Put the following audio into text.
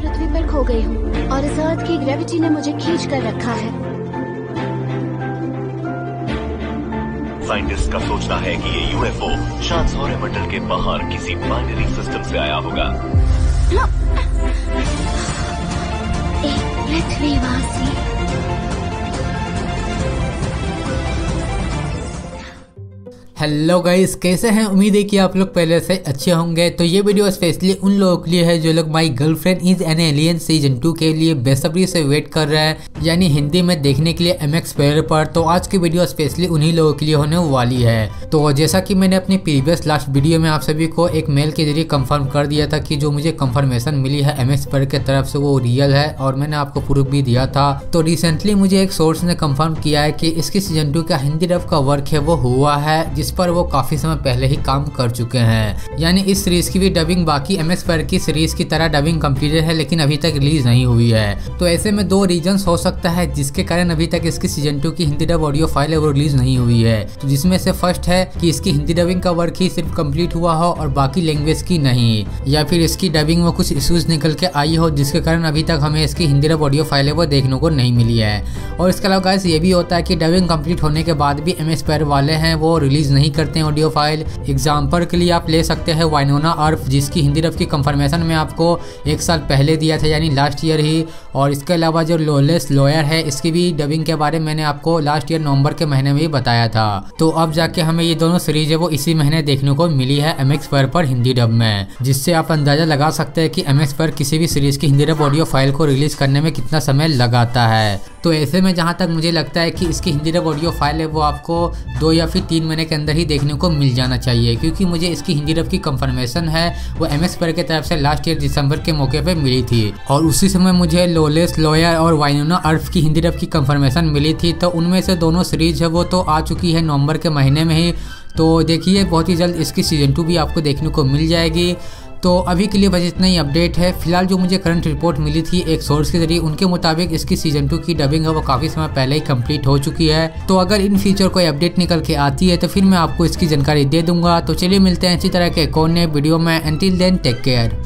पृथ्वी पर खो गई हूँ और इस अर्थ की ग्रेविटी ने मुझे खींच कर रखा है। साइंटिस्ट का सोचना है कि ये यूएफओ शायद सौरमंडल के बाहर किसी बाइनरी सिस्टम से आया होगा। एक पृथ्वीवासी। हेलो गाइस, कैसे हैं? उम्मीद है कि आप लोग पहले से अच्छे होंगे। तो ये वीडियो स्पेशली उन लोगों के लिए है जो लोग my girlfriend is an alien season 2 के लिए बेसब्री से वेट कर रहे हैं, यानी हिंदी में देखने के लिए MX प्लेयर पर। तो आज की वीडियो स्पेशली उन्हीं लोगों के लिए होने वाली है। तो जैसा कि मैंने अपनी प्रीवियस लास्ट वीडियो में आप सभी को एक मेल के जरिए कंफर्म कर दिया था कि जो मुझे कंफर्मेशन मिली है MX प्लेयर की तरफ से वो रियल है, और मैंने आपको प्रूफ भी दिया था। तो रिसेंटली मुझे एक सोर्स ने कंफर्म किया है कि इसकी सीजन 2 का हिंदी डब का वर्क है वो हुआ है, जिस पर वो काफी समय पहले ही काम कर चुके हैं। यानी इस सीरीज की भी डबिंग बाकी MX प्लेयर की सीरीज की तरह डबिंग कंप्लीटेड है, लेकिन अभी तक रिलीज नहीं हुई है। तो ऐसे में दो रीजंस हो सकता है जिसके कारण अभी तक इसकी सीजन 2 की हिंदी डब ऑडियो फाइल है वो रिलीज नहीं हुई है। तो जिसमें से फर्स्ट है कि इसकी हिंदी डबिंग का वर्क ही सिर्फ कंप्लीट हुआ हो और बाकी लैंग्वेज की नहीं, या फिर इसकी डबिंग में कुछ इश्यूज निकल के आई हो जिसके कारण अभी तक हमें इसकी हिंदी डब ऑडियो फाइल है वो देखने को नहीं मिली है। और इसके अलावा गाइस ये भी होता है कि डबिंग कंप्लीट होने के बाद भी MX प्लेयर वाले हैं वो रिलीज नहीं करते हैं ऑडियो फाइल। एग्जाम्पल के लिए आप ले सकते हैं वाइनोना अर्फ, जिसकी हिंदी डब की कंफर्मेशन में आपको 1 साल पहले दिया था, यानी लास्ट ईयर ही। और इसके अलावा जो लॉलेस लॉयर है, इसकी भी डबिंग के बारे में मैंने आपको लास्ट ईयर नवंबर के महीने में ही बताया था। तो अब जाके हमें ये दोनों सीरीज है वो इसी महीने देखने को मिली है MX प्लेयर पर हिंदी डब में, जिससे आप अंदाजा लगा सकते हैं कि MX प्लेयर किसी भी सीरीज की हिंदी डब ऑडियो फाइल को रिलीज करने में कितना समय लगाता है। तो ऐसे में जहाँ तक मुझे लगता है कि इसकी हिंदी डब ऑडियो फाइल है वो आपको 2 या फिर 3 महीने के अंदर ही देखने को मिल जाना चाहिए, क्योंकि मुझे इसकी हिंदी डब की कंफर्मेशन है वो MX प्लेयर की तरफ से लास्ट ईयर दिसंबर के मौके पे मिली थी। और उसी समय मुझे लॉलेस लॉयर और वाइनोना अर्फ की हिंदी डब की कंफर्मेशन मिली थी। तो उनमें से दोनों सीरीज है वो तो आ चुकी है नवंबर के महीने में ही। तो देखिए बहुत ही जल्द इसकी सीजन 2 भी आपको देखने को मिल जाएगी। तो अभी के लिए बस इतना ही अपडेट है। फिलहाल जो मुझे करंट रिपोर्ट मिली थी एक सोर्स के जरिए, उनके मुताबिक इसकी सीजन 2 की डबिंग है वो काफ़ी समय पहले ही कंप्लीट हो चुकी है। तो अगर इन फ्यूचर कोई अपडेट निकल के आती है तो फिर मैं आपको इसकी जानकारी दे दूंगा। तो चलिए मिलते हैं इसी तरह के एक और नए वीडियो में। Until then take care.